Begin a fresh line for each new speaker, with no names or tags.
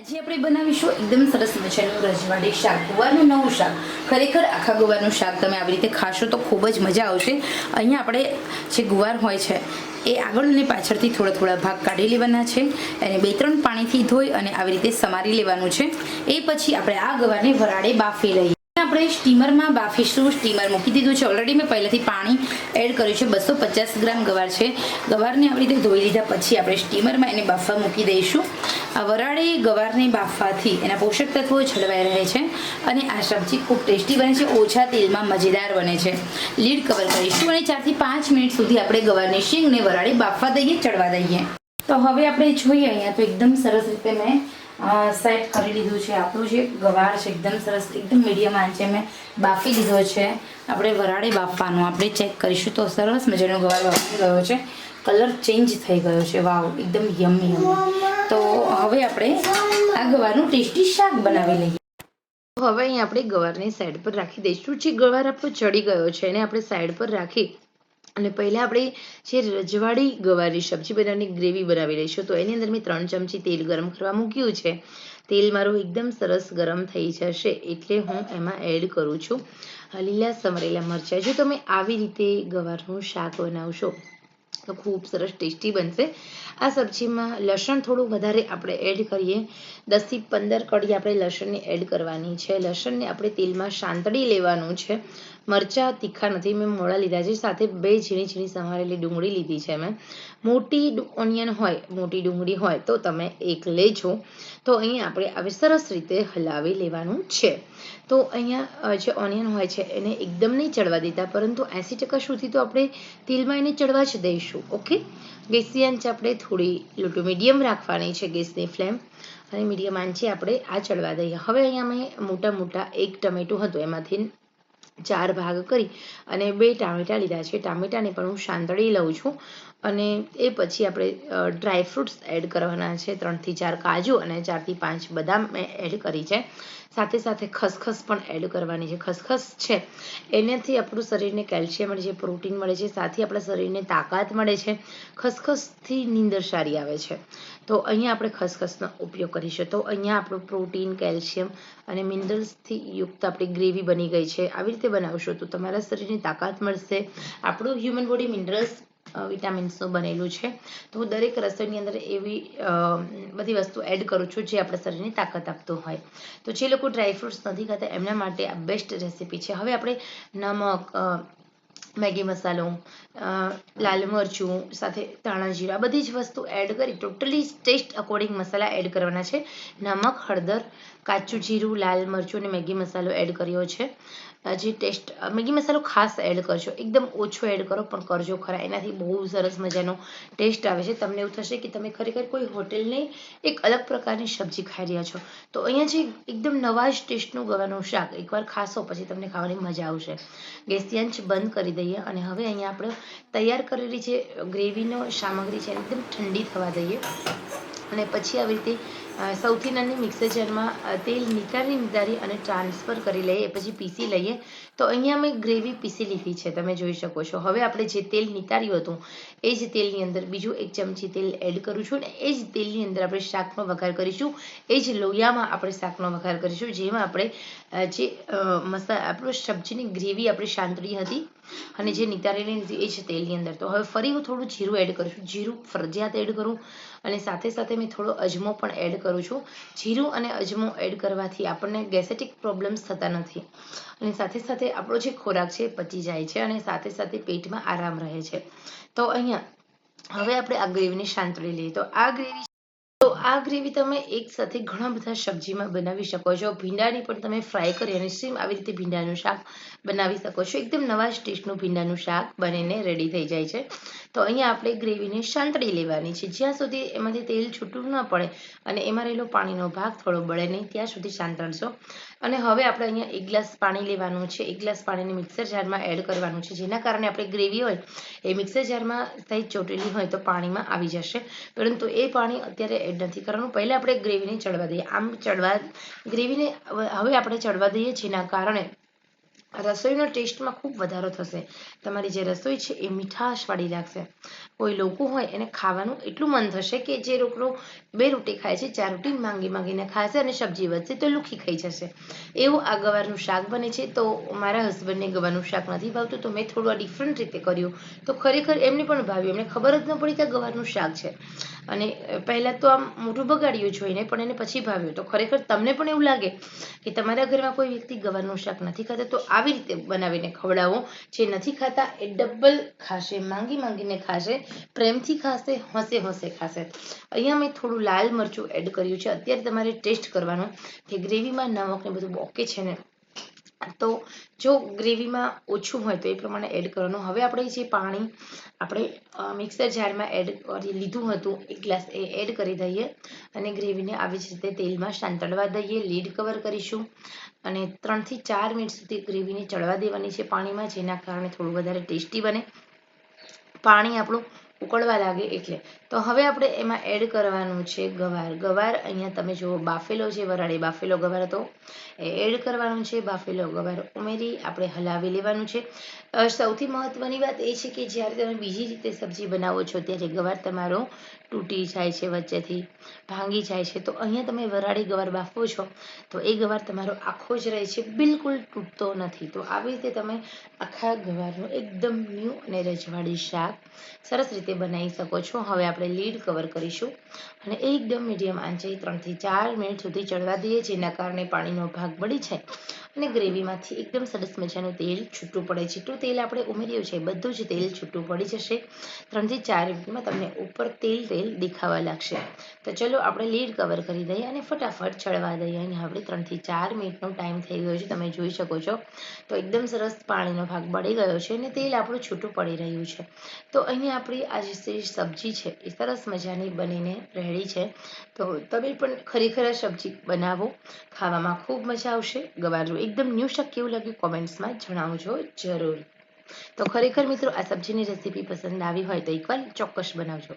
આજે આપણે બનાવીશું એકદમ સરસ મજાનું રજવાડી શાક, ગુવારનું નવું શાક. ખરેખર આખા ગુવારનું શાક તમે આવી રીતે ખાશો તો ખૂબ જ મજા આવશે. અહીંયા આપણે જે ગુવાર હોય છે એ આગળ અને પાછળથી થોડા થોડા ભાગ કાઢી લેવાના છે અને 2-3 પાણીથી ધોઈ અને આવી રીતે સમારી લેવાનું છે. એ પછી આપણે આ ગવારને વરાળે બાફી લઈએ. આપણે સ્ટીમરમાં બાફીશું. સ્ટીમર મૂકી દીધું છે ઓલરેડી. મેં પહેલાથી પાણી એડ કર્યું છે. 250 ગ્રામ ગવાર છે. ગવારને આવી રીતે ધોઈ લીધા પછી આપણે સ્ટીમરમાં એને બાફવા મૂકી દઈશું. આ વરાળે ગવારને બાફવાથી એના પોષક તત્વો જળવાઈ રહે છે અને આ સબ્જી ખૂબ ટેસ્ટી બને છે. ઓછા તેલમાં મજેદાર બને છે. લીડ કવર કરીશું અને 4 થી 5 મિનિટ સુધી આપણે ગવારની શીંગને વરાળે બાફવા દઈએ, ચડવા દઈએ. તો હવે આપણે જોઈએ અહીંયા તો એકદમ સરસ રીતે મેં સેટ કરી લીધું છે. આપણું જે ગવાર છે એકદમ સરસ, એકદમ મીડિયમ આંચે મેં બાફી લીધો છે. આપણે વરાળે બાફવાનો આપણે ચેક કરીશું તો સરસ મજાનો ગવાર બાફી ગયો છે. કલર ચેન્જ થઈ ગયો છે. વાવ, એકદમ યમ્મી યમ્મી. તો હવે આપણે આ ગવારનું ટેસ્ટી શાક બનાવી લઈએ. હવે અહીં આપણે ગવારને સાઈડ પર રાખી દઈશું. જે ગવાર આપણો ચડી ગયો છે એને આપણે સાઈડ પર રાખી અને પહેલાં આપણે જે રજવાડી ગવારની સબ્જી બનાવવાની ગ્રેવી બનાવી લઈશું. તો એની અંદર મેં 3 ચમચી તેલ ગરમ કરવા મૂક્યું છે. તેલ મારું એકદમ સરસ ગરમ થઈ જશે એટલે હું એમાં એડ કરું છું લીલા સમરેલા મરચાં. જો તમે આવી રીતે ગવારનું શાક બનાવશો તો ખૂબ સરસ ટેસ્ટી બનશે. આ સબ્જીમાં લસણ થોડું વધારે આપણે એડ કરીએ. 10 થી 15 કળી આપણે લસણને એડ કરવાની છે. લસણને આપણે તેલમાં સાંતળી લેવાનું છે. મરચાં તીખા નથી, મેં મોડા લીધા છે. સાથે 2 ઝીણી ઝીણી સમારેલી ડુંગળી લીધી છે મેં. મોટી ઓનિયન હોય, મોટી ડુંગળી હોય તો તમે 1 લેજો. તો અહીંયા આપણે આવી સરસ રીતે હલાવી લેવાનું છે. તો અહીંયા જે ઓનિયન હોય છે એને એકદમ નહીં ચડવા દેતા, પરંતુ 80% સુધી તો આપણે તેલમાં એને ચડવા જ દઈશું. ઓકે, ગેસની આંચ આપણે થોડી ટુ મીડિયમ રાખવાની છે, ગેસની ફ્લેમ, અને મીડિયમ આંચે આપણે આ ચડવા દઈએ. હવે અહીંયા મેં મોટા 1 ટમેટું હતું એમાંથી 4 ભાગ કરી અને 2 ટામેટાં લીધા છે. ટામેટાને પણ હું સાંતળી લઉં છું. અને એ પછી આપણે ડ્રાયફ્રૂટ્સ એડ કરવાના છે. 3 થી 4 કાજુ અને 4 થી 5 બદામ મેં એડ કરી છે. સાથે સાથે ખસખસ પણ એડ કરવાની છે. ખસખસ છે એનાથી આપણું શરીરને કેલ્શિયમ મળે છે, પ્રોટીન મળે છે, સાથે આપણા શરીરને તાકાત મળે છે. ખસખસથી નીંદર સારી આવે છે. તો અહીંયા આપણે ખસખસનો ઉપયોગ કરીશું. તો અહીંયા આપણું પ્રોટીન, કેલ્શિયમ અને મિનરલ્સથી યુક્ત આપણી ગ્રેવી બની ગઈ છે. આવી રીતે બનાવશો તો તમારા શરીરને તાકાત મળશે. આપણું હ્યુમન બોડી મિનરલ્સ, વિટામિન્સનું બનેલું છે. તો હું દરેક રસોઈની અંદર એવી બધી વસ્તુ એડ કરું છું જે આપણા શરીરને તાકાત આપતું હોય. તો જે લોકો ડ્રાયફ્રૂટ્સ નથી ખાતા એમના માટે આ બેસ્ટ રેસીપી છે. હવે આપણે નમક, મેગી મસાલો, લાલ મરચું, સાથે ધાણા જીરા, બધી જ વસ્તુ એડ કરી ટોટલી ટેસ્ટ અકોર્ડિંગ મસાલા એડ કરવાના છે. નમક, હળદર, કાચું જીરું, લાલ મરચું અને મેગી મસાલો એડ કર્યો છે. જે ટેસ્ટ, મેગી મસાલો ખાસ એડ કરજો, એકદમ ઓછો એડ કરો પણ કરજો ખરા. એનાથી બહુ સરસ મજાનો ટેસ્ટ આવે છે. તમને એવું થશે કે તમે ખરેખર કોઈ હોટેલની એક અલગ પ્રકારની સબ્જી ખાઈ રહ્યા છો. તો અહીંયા જે એકદમ નવા જ ટેસ્ટનું ગવારનું શાક એકવાર ખાશો પછી તમને ખાવાની મજા આવશે. ગેસની આંચ બંધ કરી દઈએ અને હવે અહીંયા આપણે તૈયાર કરેલી જે ગ્રેવીનો સામગ્રી છે એકદમ ઠંડી થવા દઈએ અને પછી આવી રીતે સૌથી નાની મિક્સર જારમાં તેલ નિતારી અને ટ્રાન્સફર કરી લઈએ, પછી પીસી લઈએ. તો અહીંયા મેં ગ્રેવી પીસી લીધી છે, તમે જોઈ શકો છો. હવે આપણે જે તેલ નિતાર્યું હતું એ જ તેલની અંદર બીજું 1 ચમચી તેલ એડ કરું છું અને એ જ તેલની અંદર આપણે શાકનો વઘાર કરીશું. એ જ લોયામાં આપણે શાકનો વઘાર કરીશું જેમાં આપણે જે આપણું સબ્જીની ગ્રેવી આપણે સાંતળી હતી અને જે નિતારેલી હતી એ જ તેલની અંદર. તો હવે ફરી હું થોડું જીરું એડ કરું છું. જીરું ફરજિયાત એડ કરું અને સાથે સાથે મેં થોડો અજમો પણ એડ કરું છું. જીરું અને અજમો એડ કરવાથી આપણને ગેસેટિક પ્રોબ્લેમ્સ થતા નથી અને સાથે સાથે આપણો જે ખોરાક છે એ પચી જાય છે અને સાથે સાથે પેટમાં આરામ રહે છે. તો અહીંયા હવે આપણે આ ગ્રેવીને સાંતળી લઈએ. તો આ ગ્રેવી તમે એક સાથે ઘણા બધા સબ્જીમાં બનાવી શકો છો. ભીંડાની પણ તમે ફ્રાય કરી અને સેમ આવી રીતે ભીંડાનું શાક બનાવી શકો છો. એકદમ નવા જ ટેસ્ટનું ભીંડાનું શાક બનીને રેડી થઈ જાય છે. તો અહીંયા આપણે ગ્રેવીને સાંતળી લેવાની છે. જ્યાં સુધી એમાંથી તેલ છૂટું ન પડે અને એમાં રહેલો પાણીનો ભાગ થોડો બળે નહીં ત્યાં સુધી સાંતળશો. અને હવે આપણે અહીંયા 1 ગ્લાસ પાણી લેવાનું છે. 1 ગ્લાસ પાણીને મિક્સર જારમાં એડ કરવાનું છે, જેના કારણે આપણે ગ્રેવી હોય એ મિક્સર જારમાં સહેજ ચોટેલી હોય તો પાણીમાં આવી જશે. પરંતુ એ પાણી અત્યારે એડ નથી કરવાનું. પહેલાં આપણે ગ્રેવીને ચડવા દઈએ. ગ્રેવીને હવે આપણે ચડવા દઈએ જેના કારણે
રસોઈનો ટેસ્ટમાં ખૂબ વધારો થશે. તમારી જે રસોઈ છે એ મીઠાશવાળી લાગશે. કોઈ લોકો હોય એને ખાવાનું એટલું મન થશે કે જે લોકો 2 રોટી ખાય છે 4 રોટી માંગીને ખાશે અને સબ્જી વધશે તો લુખી ખાઈ જશે. એવું આ ગવારનું શાક બને છે. તો મારા હસબન્ડને ગવારનું શાક નથી ભાવતું, તો મેં થોડું ડિફરન્ટ રીતે કર્યું, તો ખરેખર એમને પણ ભાવ્યું. એમને ખબર જ ન પડી કે આ ગવારનું શાક છે. અને પહેલાં તો આમ મોઢું બગાડ્યું જોઈને, પણ એને પછી ભાવ્યું. તો ખરેખર તમને પણ એવું લાગે કે તમારા ઘરમાં કોઈ વ્યક્તિ ગવારનું શાક નથી ખાતા, તો આવી રીતે બનાવીને ખવડાવો. જે નથી ખાતા એ ડબલ ખાશે, માંગીને ખાશે, પ્રેમથી ખાશે, હસે ખાશે. અહીંયા મેં થોડું લાલ મરચું એડ કર્યું છે. અત્યારે તમારે ટેસ્ટ કરવાનો કે ગ્રેવીમાં નમક ને બધું ઓકે છે ને. તો જો ગ્રેવીમાં ઓછું હોય તો એ પ્રમાણે એડ કરવાનું. હવે આપણે જે પાણી આપણે મિક્સર જારમાં એડ કરી લીધું હતું 1 ગ્લાસ, એ એડ કરી દઈએ અને ગ્રેવીને આવી જ રીતે તેલમાં સાંતળવા દઈએ. લીડ કવર કરીશું અને 3 થી 4 મિનિટ સુધી ગ્રેવીને ચડવા દેવાની છે પાણીમાં, જેના કારણે થોડું વધારે ટેસ્ટી બને. પાણી આપણું ઉકળવા લાગે એટલે. તો હવે આપણે એમાં એડ કરવાનું છે ગવાર. અહીંયા તમે જુઓ બાફેલો છે, વરાળી બાફેલો ગવાર હતો, એ એડ કરવાનું છે. બાફેલો ગવાર ઉમેરી આપણે હલાવી લેવાનું છે. સૌથી મહત્વની વાત એ છે કે જ્યારે તમે બીજી રીતે સબ્જી બનાવો છો ત્યારે ગવાર તમારો તૂટી જાય છે, વચ્ચેથી ભાંગી જાય છે. તો અહીંયા તમે વરાળી ગવાર બાફો છો તો એ ગવાર તમારો આખો જ રહે છે, બિલકુલ તૂટતો નથી. તો આવી રીતે તમે આખા ગવારનું એકદમ ન્યૂ અને રજવાડી શાક સરસ રીતે બનાવી શકો છો. હવે આપણે લીડ કવર કરીશું અને એકદમ મીડિયમ આંચે 3 થી 4 મિનિટ સુધી ચડવા દઈએ, જેના કારણે પાણીનો ભાગ બળી જાય અને ગ્રેવીમાંથી એકદમ સરસ મજાનું તેલ છૂટું પડે. જેટલું તેલ આપણે ઉમેર્યું છે બધું જ તેલ છૂટું પડી જશે. 3 થી 4 મિનિટમાં તમને ઉપર તેલ દેખાવા લાગશે. તો ચલો આપણે લીડ કવર કરી દઈએ અને ફટાફટ ચડવા દઈએ. અને હવે 3 થી 4 મિનિટનો ટાઈમ થઈ ગયો છે, તમે જોઈ શકો છો. તો એકદમ સરસ પાણીનો ભાગ બળી ગયો છે અને તેલ આપણું છૂટું પડી રહ્યું છે. તો અહીંયા આપણી આ જે સબ્જી છે એ સરસ મજાની બનીને રેડી છે. તો તમે પણ ખરેખર આ સબ્જી બનાવો, ખાવામાં ખૂબ મજા આવશે. ગવારનું એકદમ ન્યૂ શાક કેવું લાગ્યું કોમેન્ટ્સમાં જણાવજો જરૂર. તો ખરેખર મિત્રો આ સબ્જીની રેસીપી પસંદ આવી હોય તો એકવાર ચોક્કસ બનાવજો.